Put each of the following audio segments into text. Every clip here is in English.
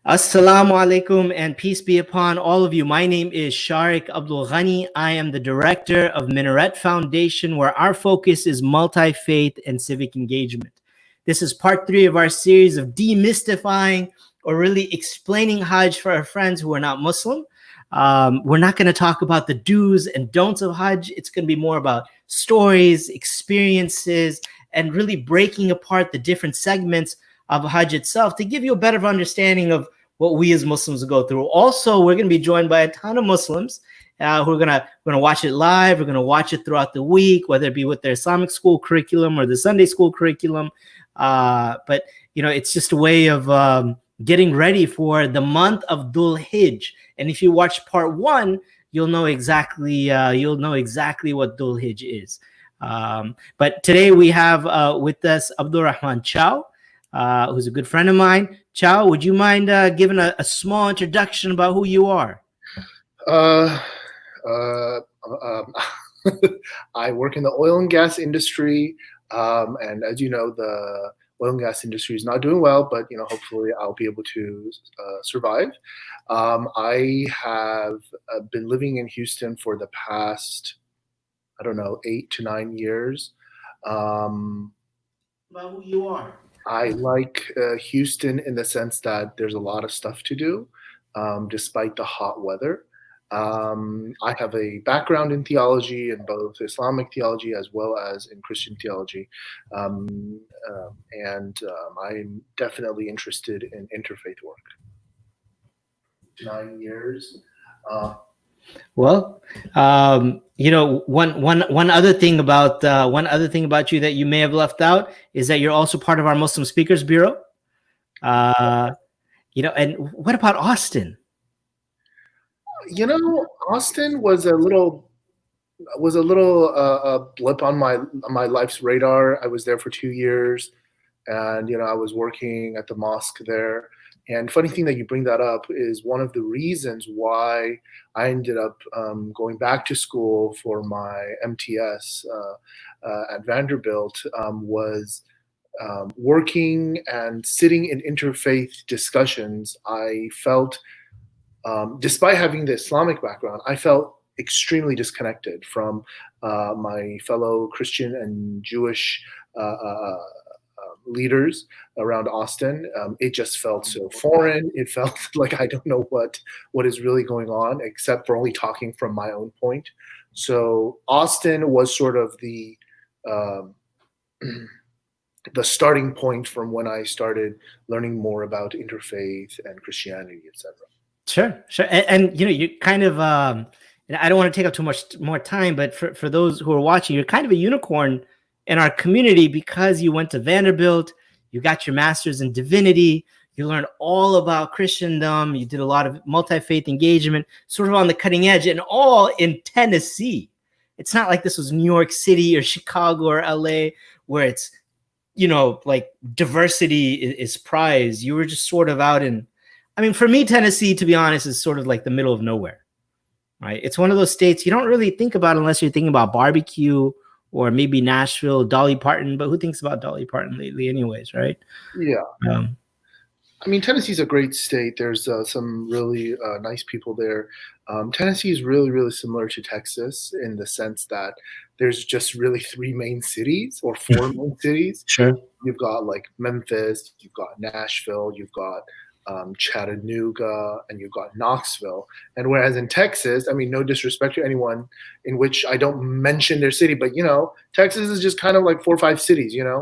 Assalamu alaikum and peace be upon all of you. My name is Shariq Abdul Ghani. I am the director of Minaret Foundation, where our focus is multi-faith and civic engagement. This is part 3 of our series of demystifying or really explaining Hajj for our friends who are not Muslim. We're not going to talk about the do's and don'ts of Hajj. It's going to be more about stories, experiences, and really breaking apart the different segments of Hajj itself to give you a better understanding of what we as Muslims go through. Also, we're going to be joined by a ton of Muslims who are going to watch it live. We're going to watch it throughout the week, whether it be with their Islamic school curriculum or the Sunday school curriculum. But it's just a way of getting ready for the month of Dhul Hijj. And if you watch part 1, you'll know exactly what Dhul Hijj is. But today we have with us Abdur Rahman Chao, who's a good friend of mine. Chao, would you mind giving a small introduction about who you are? I work in the oil and gas industry, and as you know, the oil and gas industry is not doing well, but hopefully I'll be able to survive. I have been living in Houston for the past, 8 to 9 years. About who you are. I like Houston in the sense that there's a lot of stuff to do, despite the hot weather. I have a background in theology, in both Islamic theology as well as in Christian theology. And I'm definitely interested in interfaith work. 9 years. Well, one other thing about you that you may have left out is that you're also part of our Muslim Speakers Bureau. And what about Austin? Austin was a little blip on my life's radar. I was there for 2 years, and I was working at the mosque there. And funny thing that you bring that up is one of the reasons why I ended up going back to school for my MTS at Vanderbilt was working and sitting in interfaith discussions. I felt, despite having the Islamic background, I felt extremely disconnected from my fellow Christian and Jewish leaders around Austin. It just felt so foreign. It felt like I don't know what is really going on, except for only talking from my own point. So Austin was sort of the starting point from when I started learning more about interfaith and Christianity, etc. Sure. And you kind of, and I don't want to take up too much more time, but for those who are watching, you're kind of a unicorn in our community because you went to Vanderbilt, you got your master's in divinity, you learned all about Christendom, you did a lot of multi-faith engagement, sort of on the cutting edge, and all in Tennessee. It's not like this was New York City or Chicago or LA where it's, like diversity is prized. You were just sort of out in, for me, Tennessee, to be honest, is sort of like the middle of nowhere, right? It's one of those states you don't really think about unless you're thinking about barbecue or maybe Nashville, Dolly Parton, but who thinks about Dolly Parton lately anyways, right? Yeah. Tennessee's a great state. There's some really nice people there. Tennessee is really, really similar to Texas in the sense that there's just really 3 main cities or 4 main cities. Sure. You've got like Memphis, you've got Nashville, you've got Chattanooga, and you've got Knoxville. And whereas in Texas, no disrespect to anyone in which I don't mention their city, but Texas is just kind of like 4 or 5 cities, Yeah,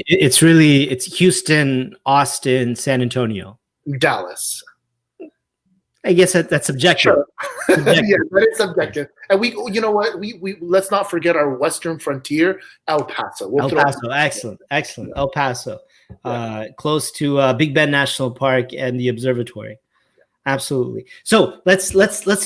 it's Houston, Austin, San Antonio, Dallas. I guess that's subjective. Sure. Yeah, that is subjective. And we let's not forget our western frontier, El Paso. Excellent. El Paso. Close to Big Bend National Park and the observatory. Absolutely. So let's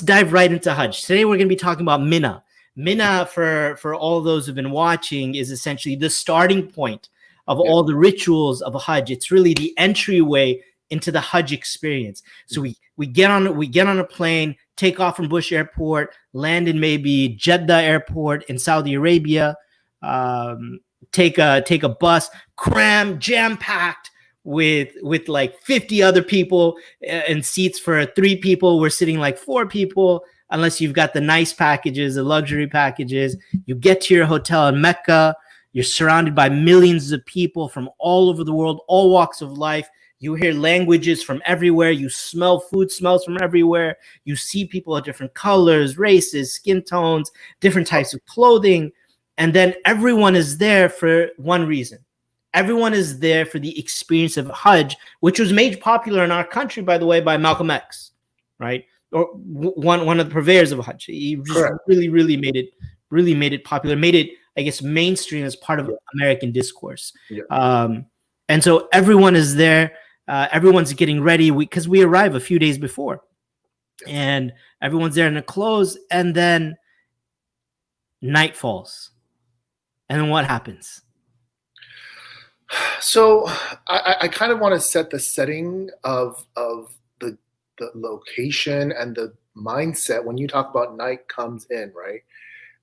dive right into Hajj. Today we're going to be talking about Mina. Mina, for all those who've been watching, is essentially the starting point of all the rituals of Hajj. It's really the entryway into the Hajj experience. So we get on a plane, take off from Bush Airport, land in maybe Jeddah Airport in Saudi Arabia, take a bus, jam-packed with like 50 other people and seats for 3 people. We're sitting like 4 people, unless you've got the nice packages, the luxury packages. You get to your hotel in Mecca. You're surrounded by millions of people from all over the world, all walks of life. You hear languages from everywhere. You smell food smells from everywhere. You see people of different colors, races, skin tones, different types of clothing. And then everyone is there for one reason. Everyone is there for the experience of Hajj, which was made popular in our country, by the way, by Malcolm X, right? Or one of the purveyors of Hajj. He just really made it popular, made it, I guess, mainstream as part of American discourse. And so everyone is there. Everyone's getting ready because we arrive a few days before, and everyone's there in their clothes. And then night falls. And then what happens? So I kind of want to set the setting of the location and the mindset when you talk about night comes in, right?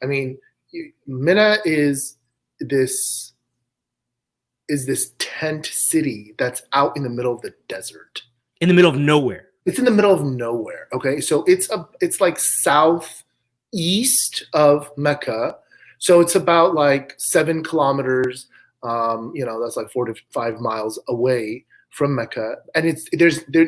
I mean, Mina is this tent city that's out in the middle of the desert. In the middle of nowhere. It's in the middle of nowhere. Okay. So it's like southeast of Mecca. So it's about like 7 kilometers. That's like 4 to 5 miles away from Mecca. And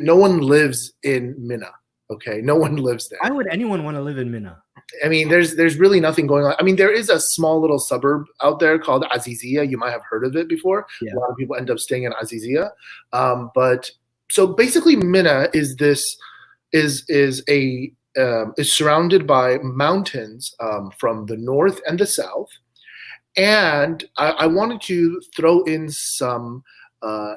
no one lives in Mina. Okay. No one lives there. Why would anyone want to live in Mina? I mean, there's really nothing going on. I mean, there is a small little suburb out there called Azizia. You might have heard of it before. Yeah. A lot of people end up staying in Azizia. But so basically Mina is surrounded by mountains from the north and the south. And I wanted to throw in some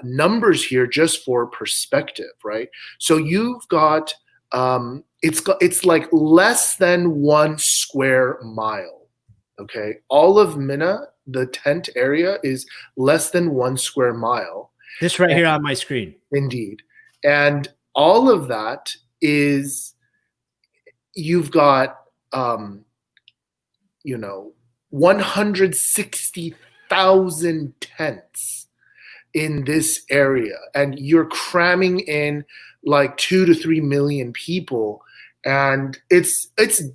numbers here just for perspective, right? So you've got it's like less than 1 square mile. Okay, all of Mina, the tent area, is less than 1 square mile. This right here on my screen. Indeed, and all of that is you've got 160,000 tents in this area, and you're cramming in like 2 to 3 million people, and it's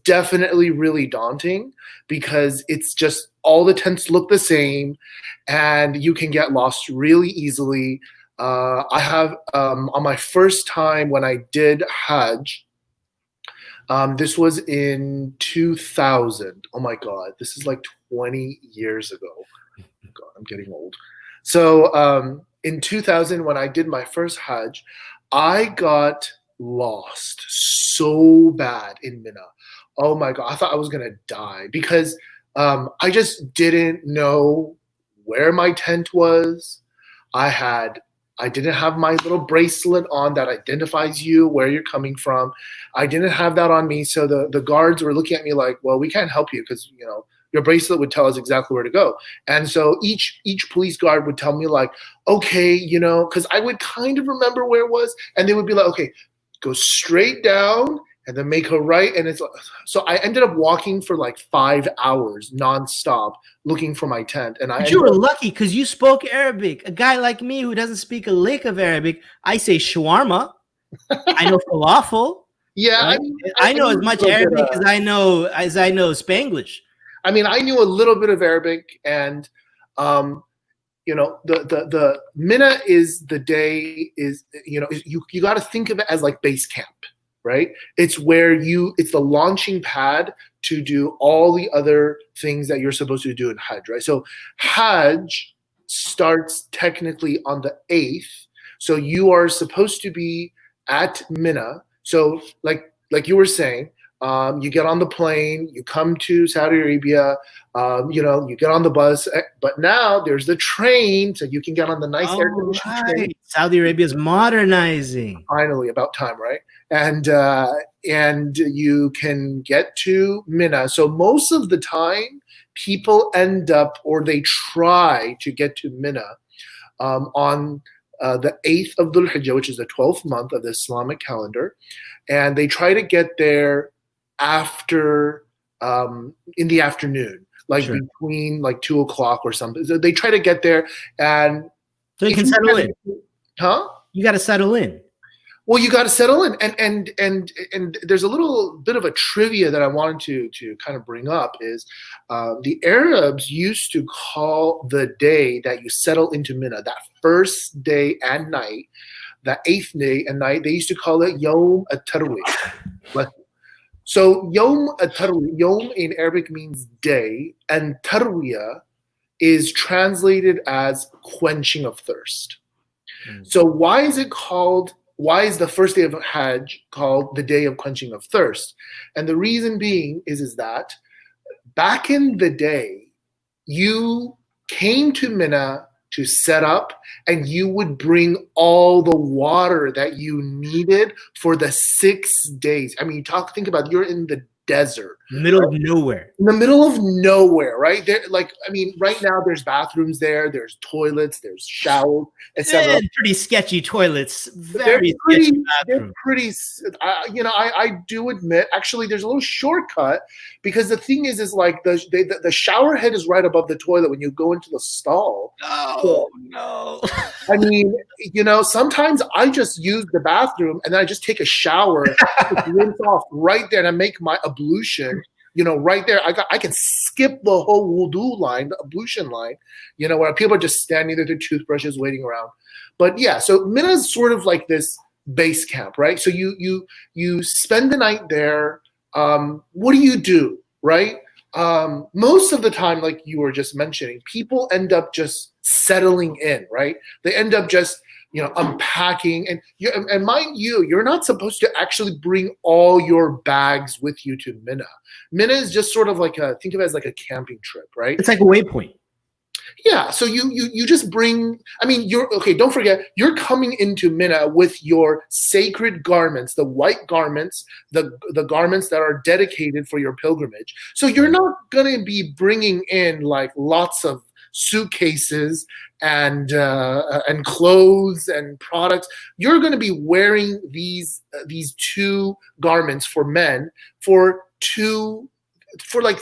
definitely really daunting because it's just all the tents look the same, and you can get lost really easily. I have on my first time when I did Hajj. This was in 2000. Oh my God, this is like 20 years ago. God, I'm getting old. So in 2000, when I did my first Hajj, I got lost so bad in Mina. Oh my God, I thought I was gonna die because I just didn't know where my tent was. I didn't have my little bracelet on that identifies you, where you're coming from. I didn't have that on me. So the guards were looking at me like, well, we can't help you because, your bracelet would tell us exactly where to go. And so each police guard would tell me like, okay, because I would kind of remember where it was. And they would be like, okay, go straight down and then make a right. And so I ended up walking for like 5 hours nonstop looking for my tent. But you were lucky because you spoke Arabic. A guy like me who doesn't speak a lick of Arabic, I say shawarma. I know falafel. Yeah, right? I know as much Arabic as I know Spanglish. I mean, I knew a little bit of Arabic, and the Mina is the day is you got to think of it as like base camp. Right? It's where it's the launching pad to do all the other things that you're supposed to do in Hajj, right? So Hajj starts technically on the 8th. So you are supposed to be at Mina. So like you were saying, you get on the plane, you come to Saudi Arabia, you get on the bus, but now there's the train, so you can get on the nice air-conditioned train. Saudi Arabia is modernizing. Finally, about time, right? And you can get to Mina. So most of the time, people end up, or they try to get to Mina on the 8th of Dhul Hijjah, which is the 12th month of the Islamic calendar, and they try to get there after in the afternoon, like between like 2 o'clock or something. So they try to get there, and so you can settle in. Huh? You got to settle in. Well, you got to settle in, and there's a little bit of a trivia that I wanted to kind of bring up is the Arabs used to call the day that you settle into Mina, that first day and night, that eighth day and night, they used to call it Yom at-Tarwiyah. So Yom at-Tarwiyah, Yom in Arabic means day, and Tarwiyah is translated as quenching of thirst. So why is the first day of Hajj called the day of quenching of thirst? And the reason being is that back in the day, you came to Mina to set up, and you would bring all the water that you needed for the 6 days. I mean, think about it, you're in the desert. Middle of nowhere. In the middle of nowhere, right? There, right now there's bathrooms there's toilets, there's showers, etc. Pretty sketchy toilets. Very sketchy bathrooms. I do admit, actually, there's a little shortcut, because the thing is like the shower head is right above the toilet when you go into the stall. Oh, no. I mean, sometimes I just use the bathroom and then I just take a shower, rinse off right there, and I make my ablution. Right there, I can skip the whole wudu line, the ablution line, where people are just standing there with their toothbrushes waiting around. But yeah, so Mina is sort of like this base camp, right? So you spend the night there. What do you do, right? Most of the time, like you were just mentioning, people end up just settling in, right? They end up just unpacking, and mind you, you're not supposed to actually bring all your bags with you to Mina. Mina is just sort of like think of it as like a camping trip, right? It's like a waypoint. Yeah, so you just bring. I mean, don't forget, you're coming into Mina with your sacred garments, the white garments, the garments that are dedicated for your pilgrimage. So you're not gonna be bringing in like lots of suitcases and clothes and products. You're going to be wearing these 2 garments for men for like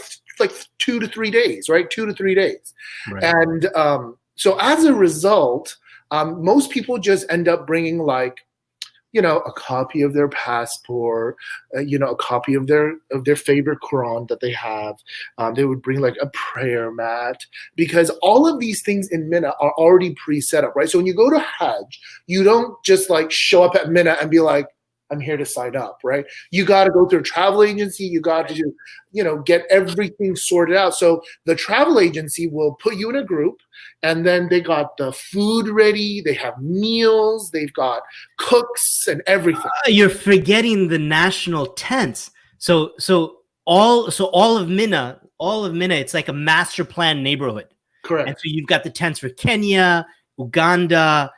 2 to 3 days, right? 2 to 3 days. Right. And so as a result, most people just end up bringing like a copy of their passport, a copy of their favorite Quran that they have. They would bring like a prayer mat, because all of these things in Mina are already pre-set up, right? So when you go to Hajj, you don't just like show up at Mina and be like, I'm here to sign up, right? You got to go through a travel agency. You got to get everything sorted out. So the travel agency will put you in a group, and then they got the food ready. They have meals. They've got cooks and everything. You're forgetting the national tents. So all of Mina, it's like a master plan neighborhood. Correct. And so you've got the tents for Kenya, Uganda,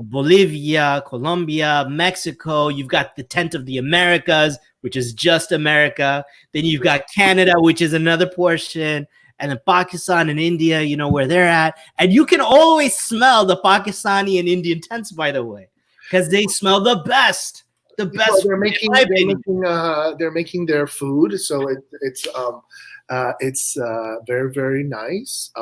Bolivia, Colombia, Mexico. You've got the tent of the Americas, which is just America. Then you've got Canada, which is another portion, and then Pakistan and India, where they're at. And you can always smell the Pakistani and Indian tents, by the way, because they smell the best. The best. Well, they're making their food, so it's very, very nice.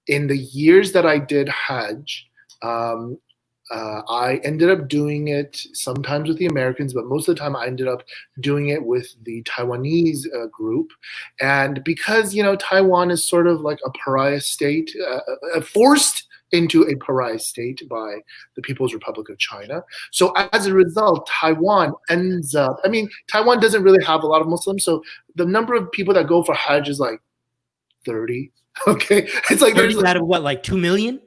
In the years that I did Hajj, I ended up doing it sometimes with the Americans, but most of the time I ended up doing it with the Taiwanese group. And because, Taiwan is sort of like a pariah state, forced into a pariah state by the People's Republic of China. So as a result, Taiwan doesn't really have a lot of Muslims. So the number of people that go for Hajj is like 30. Okay, it's like 30 out of what, like 2 million?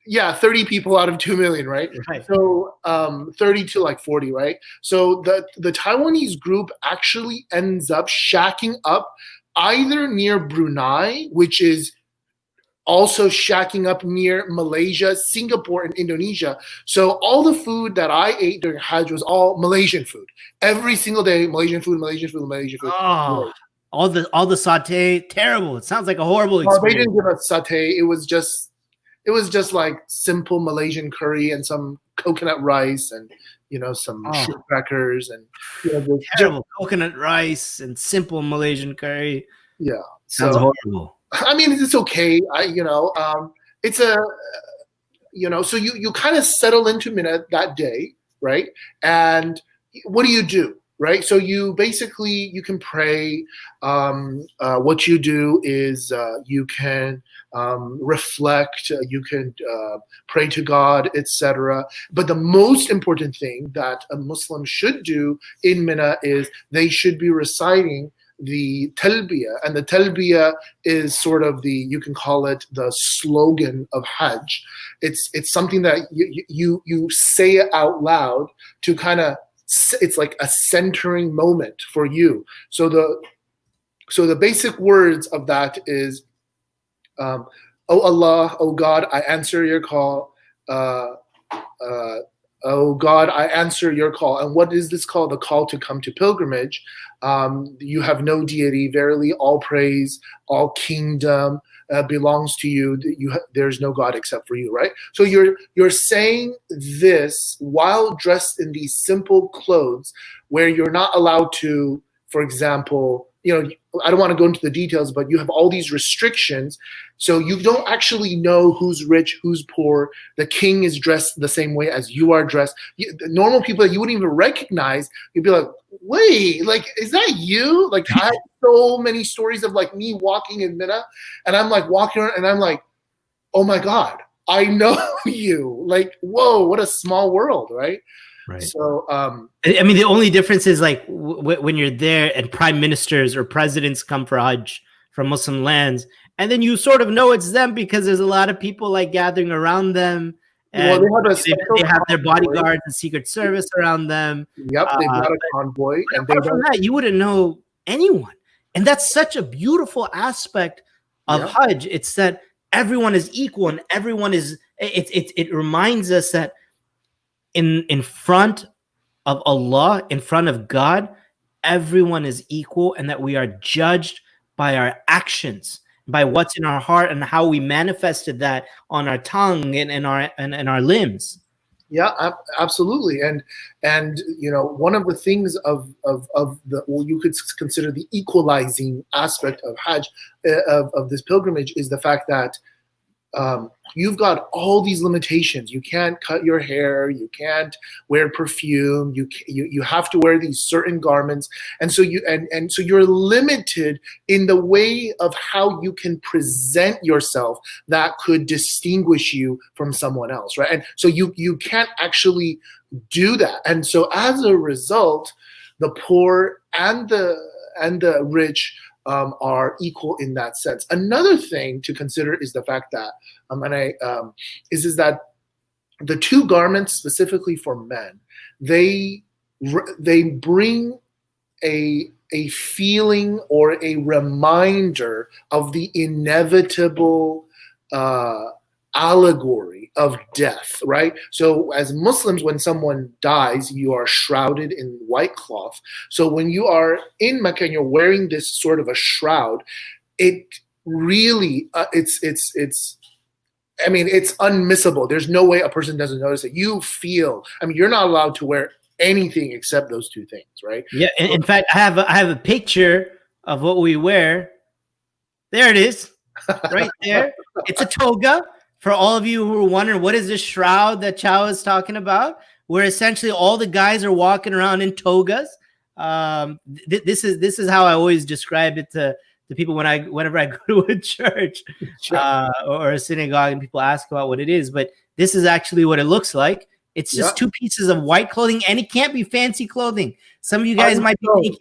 Yeah, 30 people out of 2 million, right? So 30 to like 40, right? So the Taiwanese group actually ends up shacking up either near Brunei, which is also shacking up near Malaysia, Singapore, and Indonesia. So all the food that I ate during Hajj was all Malaysian food. Every single day, Malaysian food, Malaysian food, Malaysian food. Oh. All the saute, terrible. It sounds like a horrible experience. They didn't give us saute. It was just like simple Malaysian curry and some coconut rice and some shrimp crackers and terrible coconut rice and simple Malaysian curry. Yeah, sounds horrible. I mean, it's okay. It's so you kind of settle into Mina that day, right? And what do? Right, so you can pray. What you do is you can reflect, you can pray to God, etc. But the most important thing that a Muslim should do in Mina is they should be reciting the talbiyah, and the talbiyah is sort of you can call it the slogan of Hajj. It's something that you say it out loud to kind of, it's like a centering moment for you. So the basic words of that is, oh Allah, oh God, I answer your call. Oh God, I answer your call. And what is this call? The call to come to pilgrimage. You have no deity. Verily, all praise, all kingdom belongs to you. There's no God except for you, right? So you're saying this while dressed in these simple clothes, where you're not allowed to, for example, I don't want to go into the details, but you have all these restrictions. So you don't actually know who's rich, who's poor. The king is dressed the same way as you are dressed. The normal people that you wouldn't even recognize, you'd be like, wait, like, is that you? Like, I have so many stories of like me walking in Mina, and I'm like walking around and I'm like, oh my God, I know you. Like, whoa, what a small world, right? Right. So, I mean, the only difference is like when you're there and prime ministers or presidents come for Hajj from Muslim lands, and then you sort of know it's them because there's a lot of people like gathering around them, and they have their bodyguards and Secret Service around them. Yep, they've got a convoy, and apart from that, you wouldn't know anyone, and that's such a beautiful aspect of Hajj. It's that everyone is equal, and everyone is. It reminds us that in front of Allah, in front of God, everyone is equal, and that we are judged by our actions, by what's in our heart and how we manifested that on our tongue and our limbs. Yeah, absolutely. And one of the things of the, well, you could consider the equalizing aspect of Hajj, of this pilgrimage, is the fact that you've got all these limitations. You can't cut your hair. You can't wear perfume. You have to wear these certain garments, and so you're limited in the way of how you can present yourself that could distinguish you from someone else, right? And so you can't actually do that. And so as a result, the poor and the rich are equal in that sense. Another thing to consider is the fact that, is that the two garments specifically for men, they bring a feeling or a reminder of the inevitable allegory of death, right? So as Muslims, when someone dies, you are shrouded in white cloth. So when you are in Mecca and you're wearing this sort of a shroud, it really, it's unmissable. There's no way a person doesn't notice it. You feel, you're not allowed to wear anything except those two things, right? Yeah. In fact, I have a picture of what we wear. There it is, right there. It's a toga. For all of you who are wondering, what is this shroud that Chao is talking about? Where essentially all the guys are walking around in togas. This is how I always describe it to people whenever I go to a church or a synagogue and people ask about what it is. But this is actually what it looks like. It's just two pieces of white clothing, and it can't be fancy clothing. Some of you guys might be thinking,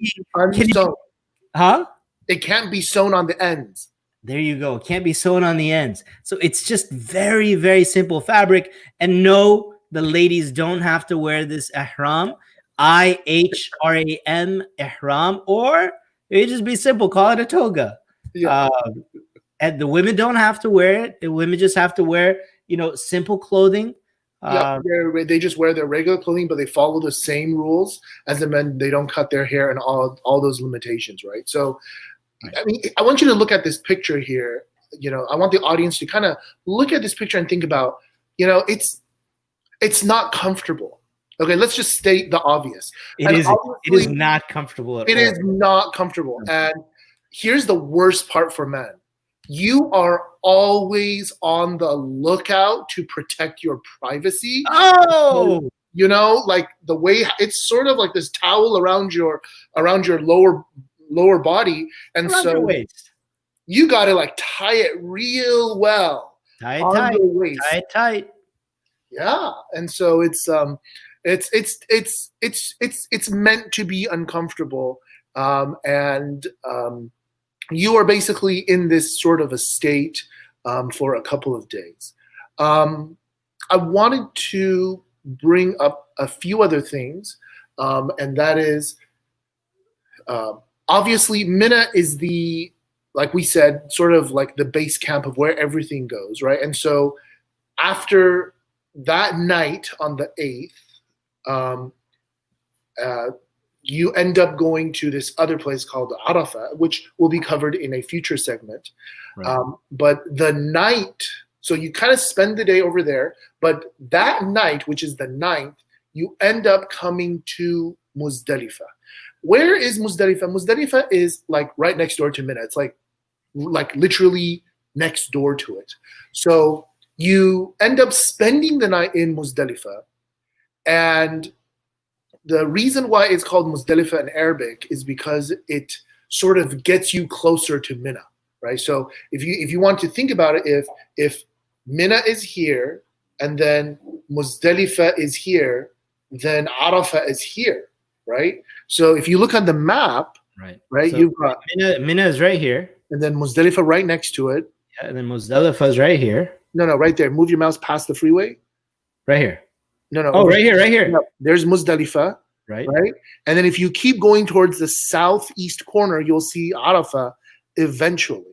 it can't be sewn on the ends. There you go. It can't be sewn on the ends. So it's just very, very simple fabric. And no, the ladies don't have to wear this ihram, IHRAM, ihram, or it just be simple. Call it a toga. Yeah. And the women don't have to wear it. The women just have to wear, simple clothing. They just wear their regular clothing, but they follow the same rules as the men. They don't cut their hair and all those limitations, right? So, I want you to look at this picture here. I want the audience to kind of look at this picture and think about, it's not comfortable. Okay, let's just state the obvious. It is not comfortable at all. It is not comfortable. And here's the worst part for men. you are always on the lookout to protect your privacy. Oh, Like the way it's sort of like this towel around your lower body, and around your so waist. you got to like tie it real well Tie it on tight. the waist. Tie it tight. Yeah, and so it's meant to be uncomfortable, and you are basically in this sort of a state for a couple of days. I wanted to bring up a few other things, and that is obviously Mina is like we said, sort of like the base camp of where everything goes, right? And so after that night on the 8th, you end up going to this other place called Arafah, which will be covered in a future segment. Right. But the night, so you kind of spend the day over there, but that night, which is the 9th, you end up coming to Muzdalifah. Where is Muzdalifah? Muzdalifah is like right next door to Mina. It's like literally next door to it. So you end up spending the night in Muzdalifah, and the reason why it's called Muzdalifah in Arabic is because it sort of gets you closer to Mina, right? So if you want to think about it, if Mina is here and then Muzdalifah is here, then Arafah is here, right? So if you look on the map, right, So you've got Mina is right here, and then Muzdalifah right next to it. yeah, and then Muzdalifah is right here. No, right there. Move your mouse past the freeway. Right here. No. Oh, right here. No, there's Muzdalifah. Right. And then if you keep going towards the southeast corner, you'll see Arafah eventually.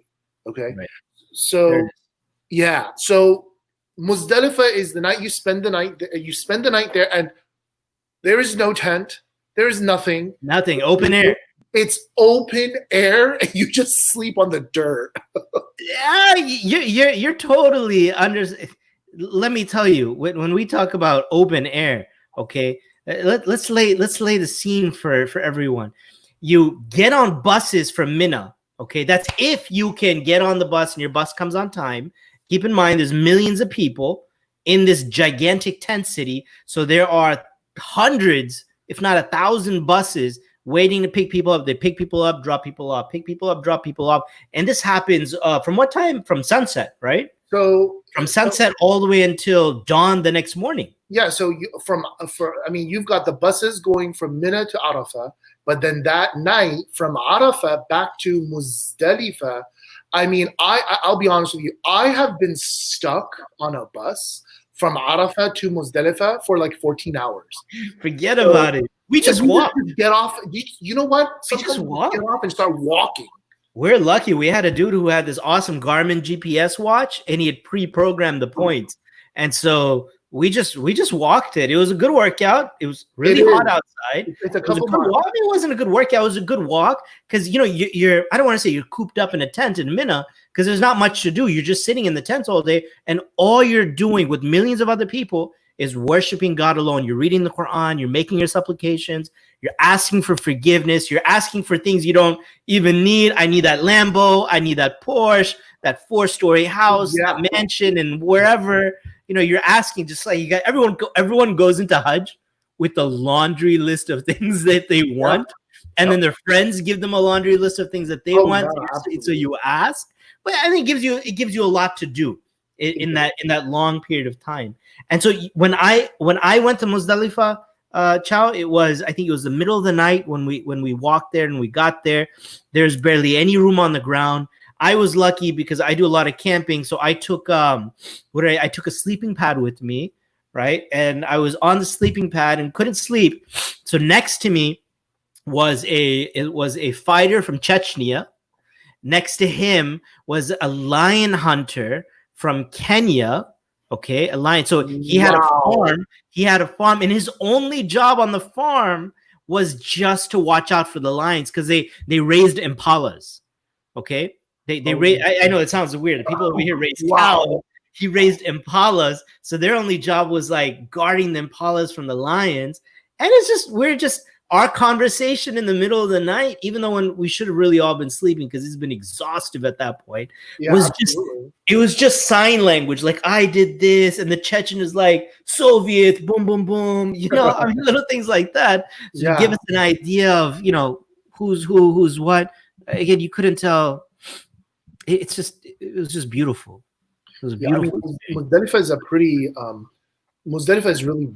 Okay. Right. So yeah. So Muzdalifah is the night you spend the night. You spend the night there, and there is no tent. There is nothing. Nothing. Open air. It's open air, and you just sleep on the dirt. Yeah, you're totally under. Let me tell you, when we talk about open air, okay, let's lay the scene for everyone. You get on buses from Mina, okay? That's if you can get on the bus and your bus comes on time. Keep in mind, there's millions of people in this gigantic tent city, so there are hundreds, if not 1,000 buses waiting to pick people up. They pick people up, drop people off, pick people up, drop people off. And this happens from what time? From sunset, right? So from sunset all the way until dawn the next morning. Yeah. So you've got the buses going from Mina to Arafah, but then that night from Arafah back to Muzdalifah. I mean, I'll be honest with you. I have been stuck on a bus from Arafah to Muzdalifah for like 14 hours. Forget about it. We just walk. Get off. You know what? Sometimes we just walk. Get off and start walking. We're lucky. We had a dude who had this awesome Garmin GPS watch, and he had pre-programmed the points. And so we just walked it. It was a good workout. It was really hot outside. It's a couple miles. I mean, it wasn't a good workout. It was a good walk because you're I don't want to say you're cooped up in a tent in Mina because there's not much to do. You're just sitting in the tent all day, and all you're doing with millions of other people is worshiping God alone. You're reading the Quran. You're making your supplications. You're asking for forgiveness. You're asking for things you don't even need. I need that Lambo. I need that Porsche, that 4-story house, that mansion, and wherever. You're asking, just like you got everyone goes into Hajj with a laundry list of things that they want, and then their friends give them a laundry list of things that they want. So you ask, but I think it gives you a lot to do in that long period of time. And so when I went to Muzdalifah, Chao, I think it was the middle of the night when we walked there and we got there. There's barely any room on the ground. I was lucky because I do a lot of camping, so I took I took a sleeping pad with me, right? And I was on the sleeping pad and couldn't sleep. So next to me was a fighter from Chechnya. Next to him was a lion hunter from Kenya. Okay, a lion. So he had a farm. He had a farm, and his only job on the farm was just to watch out for the lions because they raised impalas. Okay. They raise. I know it sounds weird. The people over here raise cows. He raised impalas, so their only job was like guarding the impalas from the lions. And it's just we're just our conversation in the middle of the night, even though when we should have really all been sleeping because it's been exhaustive at that point, Yeah, was absolutely. it was just sign language. Like I did this, and the Chechen is like Soviet, boom, boom, boom. I mean, little things like that. So to give us an idea of who's who, who's what. Again, you couldn't tell. It was just beautiful. It was a Yeah, I mean, beautiful. Muzdalifah is a pretty. Muzdalifah is really.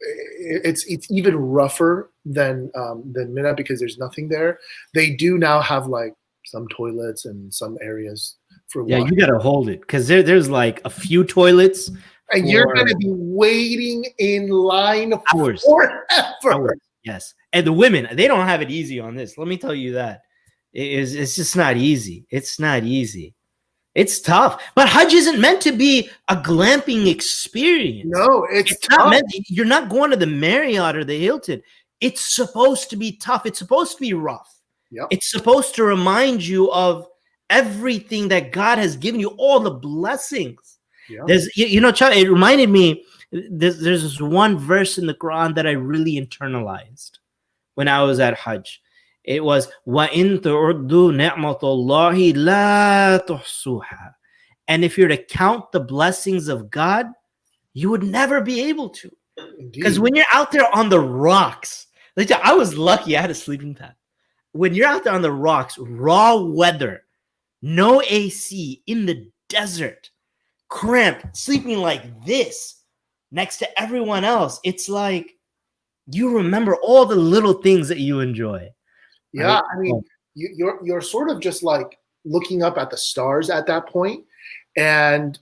It's even rougher than Mina because there's nothing there. They do now have like some toilets and some areas for Yeah, washing. you gotta hold it because there's like a few toilets. And you're going to be waiting in line hours. forever. Yes, and the women, they don't have it easy on this. Let me tell you that. It's just not easy. It's not easy. It's tough. But Hajj isn't meant to be a glamping experience. No, it's not meant. You're not going to the Marriott or the Hilton. It's supposed to be tough. It's supposed to be rough. Yep. It's supposed to remind you of everything that God has given you, all the blessings. Yeah. There's, Chao, it reminded me, there's this one verse in the Quran that I really internalized when I was at Hajj. It was وَإِن تُعُدُّوا نِعْمَةَ اللَّهِ لَا تُحْصُوهَا. And if you're to count the blessings of God, you would never be able to. Because when you're out there on the rocks, like I was lucky, I had a sleeping pad. When you're out there on the rocks, raw weather, no AC, in the desert, cramped, sleeping like this next to everyone else, it's like you remember all the little things that you enjoy. Yeah, right? I mean, you're sort of just like looking up at the stars at that point, and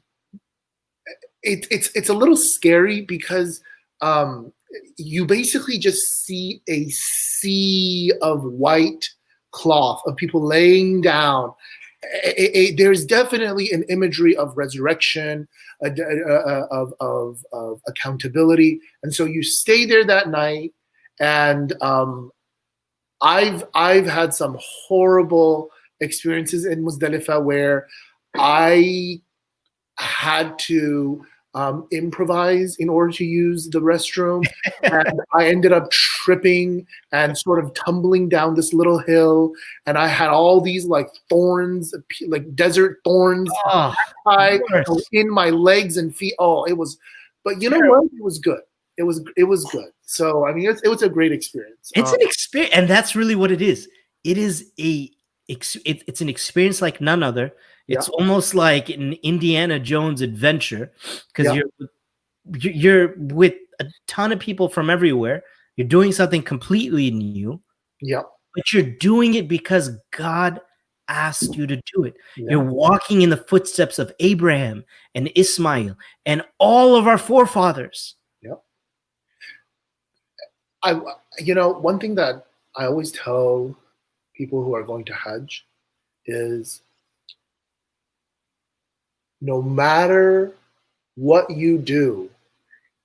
it's a little scary because you basically just see a sea of white cloth of people laying down. There's definitely an imagery of resurrection, of accountability, and so you stay there that night, and I've had some horrible experiences in Muzdalifah where I had to improvise in order to use the restroom, and I ended up tripping and sort of tumbling down this little hill, and I had all these like thorns, like desert thorns, in my legs and feet. Oh, it was, but you know what? It was good. It was good. So I mean, it was a great experience. It's an experience, and that's really what it is. It is it's an experience like none other. It's almost like an Indiana Jones adventure because you're with a ton of people from everywhere. You're doing something completely new. Yeah. But you're doing it because God asked you to do it. Yeah. You're walking in the footsteps of Abraham and Ismail and all of our forefathers. One thing that I always tell people who are going to Hajj is no matter what you do,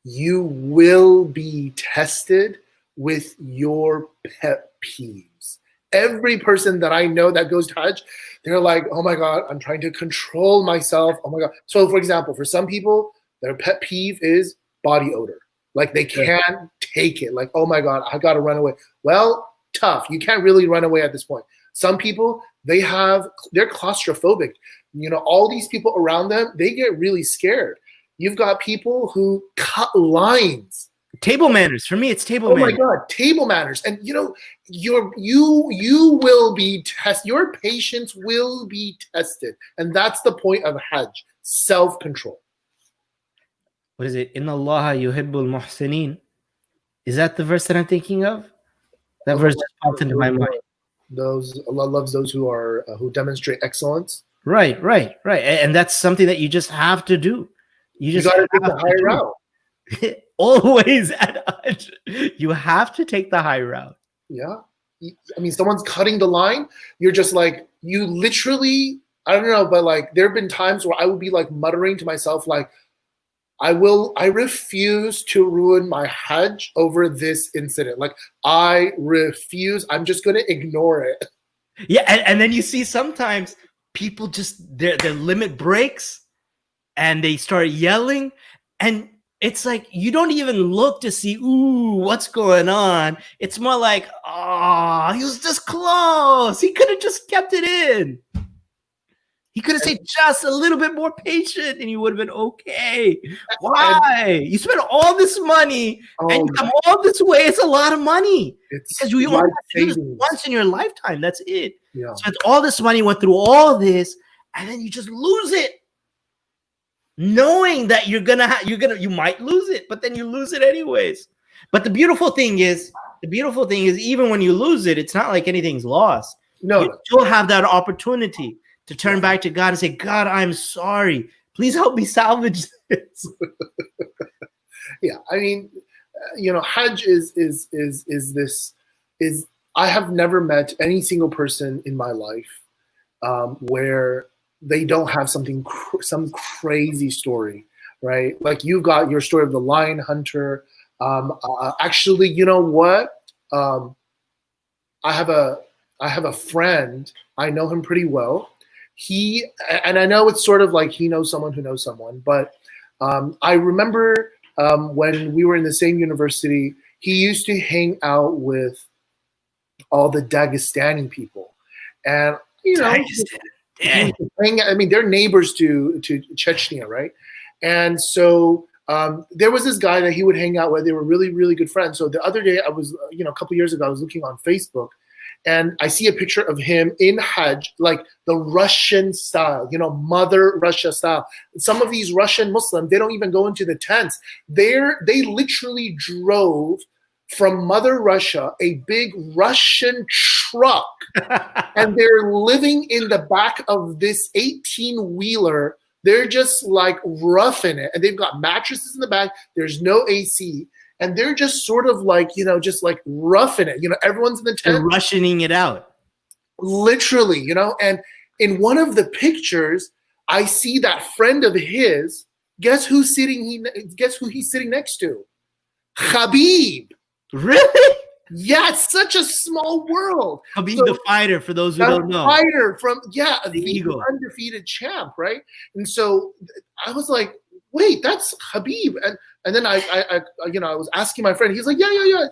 you will be tested with your pet peeves. Every person that I know that goes to Hajj, they're like, oh my God, I'm trying to control myself. Oh my God. So for example, for some people, their pet peeve is body odor. Like they can't take it. Like, oh my God, I got to run away. Well, tough. You can't really run away at this point. Some people, they're claustrophobic. All these people around them, they get really scared. You've got people who cut lines. Table manners. For me, it's table manners. Oh my God, table manners. And you will be tested. Your patience will be tested. And that's the point of Hajj, self-control. What is it? Inna Allah yuhibbul muhsinin. Is that the verse that I'm thinking of? That verse just popped into my mind. Allah loves those who demonstrate excellence. Right. And that's something that you just have to do. You got to take the high route. Always at Hajj. You have to take the high route. Yeah. I mean, someone's cutting the line. You're just like, you literally, I don't know, but like there have been times where I would be like muttering to myself, like, I refuse to ruin my Hajj over this incident. Like, I refuse. I'm just going to ignore it. Yeah. And then you see sometimes people just, their limit breaks and they start yelling. And it's like you don't even look to see, ooh, what's going on. It's more like, oh, he was this close. He could have just kept it in. He could have stayed just a little bit more patient and he would have been okay. Why? You spent all this money and you come all this way. It's a lot of money. Because you only have to do this once in your lifetime. That's it. Yeah. Spent all this money, went through all this, and then you just lose it. Knowing that you might lose it, but then you lose it anyways. But the beautiful thing is, even when you lose it, it's not like anything's lost. No, you still have that opportunity to turn back to God and say, God, I'm sorry. Please help me salvage this. Yeah, I mean, Hajj is I have never met any single person in my life where they don't have some crazy story, right? Like you got your story of the lion hunter. Actually, you know what? I have a friend. I know him pretty well. And I know it's sort of like he knows someone who knows someone, but I remember when we were in the same university, he used to hang out with all the Dagestani people, and I mean, they're neighbors to Chechnya, right? And so there was this guy that he would hang out with. They were really, really good friends. So the other day, I was, a couple years ago, I was looking on Facebook, and I see a picture of him in Hajj, like the Russian style, Mother Russia style. Some of these Russian Muslims, they don't even go into the tents. They literally drove from Mother Russia a big Russian truck, and they're living in the back of this 18-wheeler. They're just like roughing it, and they've got mattresses in the back. There's no AC. And they're just sort of like, just like roughing it. Everyone's in the tent. They're rushing it out. Literally, and in one of the pictures, I see that friend of his. Guess who he's sitting next to? Habib. Really? Yeah, it's such a small world. Habib the fighter, for those who don't know. Fighter from, the Eagle. undefeated champ, right? And so I was like, wait, that's Habib. And then I was asking my friend. He's like, yeah.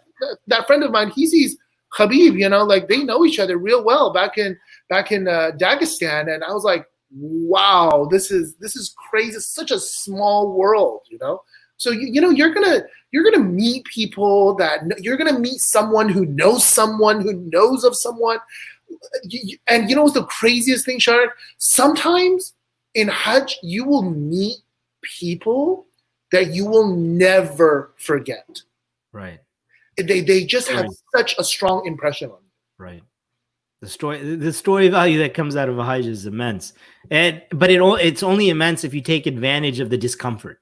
That friend of mine, he sees Habib. Like they know each other real well back in Dagestan. And I was like, wow, this is crazy. It's such a small world, So you're gonna meet people you're gonna meet someone who knows of someone. And what's the craziest thing, Shariq? Sometimes in Hajj you will meet people that you will never forget. Right. They just have such a strong impression on you. Right. The story value that comes out of a Hajj is immense. But it's only immense if you take advantage of the discomfort.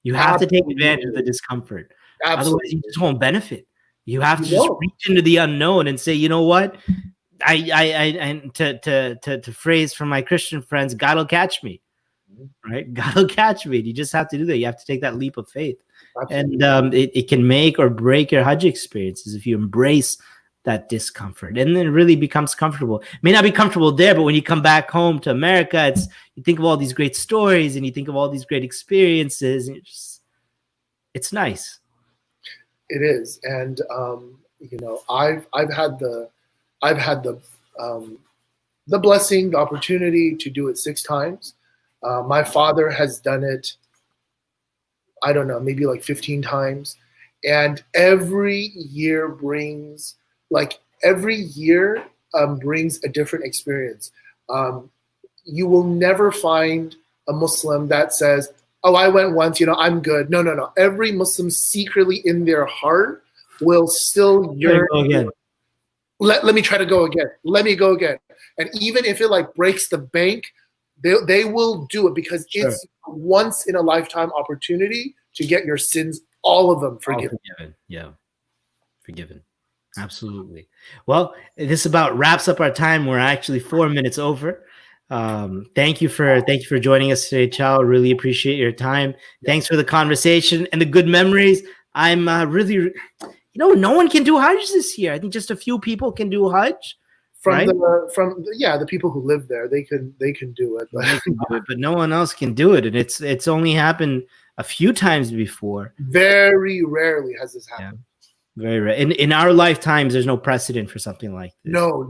You have to take advantage of the discomfort. Absolutely. Otherwise, you just won't benefit. You have to just reach into the unknown and say, you know what? And to phrase from my Christian friends, God will catch me. Right? God will catch me. You just have to do that. You have to take that leap of faith. Absolutely. And it can make or break your Hajj experiences if you embrace that discomfort, and then it really becomes comfortable. It may not be comfortable there, but when you come back home to America, you think of all these great stories and you think of all these great experiences, and it's nice. It is, and I've had the blessing, the opportunity to do it 6 times. My father has done it, I don't know, maybe like 15 times. And every year brings a different experience. You will never find a Muslim that says, oh, I went once, I'm good. No. Every Muslim secretly in their heart will still yearn. Let me try to go again. Let me go again. And even if it like breaks the bank, they will do it because it's once in a lifetime opportunity to get your sins, all of them, forgiven. Yeah, forgiven. Absolutely. Well, this about wraps up our time. We're actually 4 minutes over. Thank you for joining us today, Chao. Really appreciate your time. Thanks for the conversation and the good memories. I'm really, no one can do Hajj this year. I think just a few people can do Hajj. The people who live there, they can do it, but no one else can do it, and it's only happened a few times before. Very rarely has this happened. Very rare. In our lifetimes, there's no precedent for something like this. No.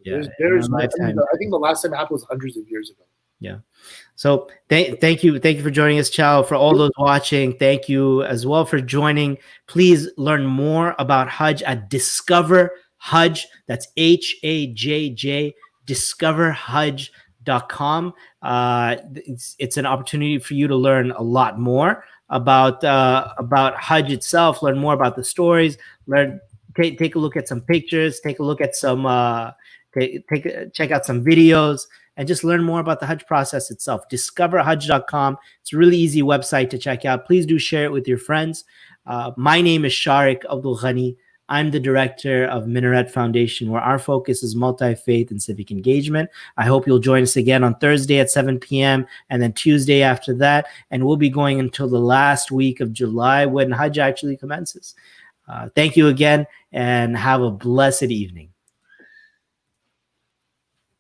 Yeah, There's in our lifetime. I think the last time it happened was hundreds of years ago. Yeah. So thank you for joining us, Chao. For all those watching, thank you as well for joining. Please learn more about Hajj at Discover Hajj. That's HAJJ, discoverhajj.com. It's an opportunity for you to learn a lot more about Hajj itself. Learn more about the stories. Take a look at some pictures. Take a look at some check out some videos. And just learn more about the Hajj process itself. Discoverhajj.com. It's a really easy website to check out. Please do share it with your friends. My name is Shariq Abdul Ghani. I'm the director of Minaret Foundation, where our focus is multi-faith and civic engagement. I hope you'll join us again on Thursday at 7 p.m. and then Tuesday after that. And we'll be going until the last week of July when Hajj actually commences. Thank you again and have a blessed evening.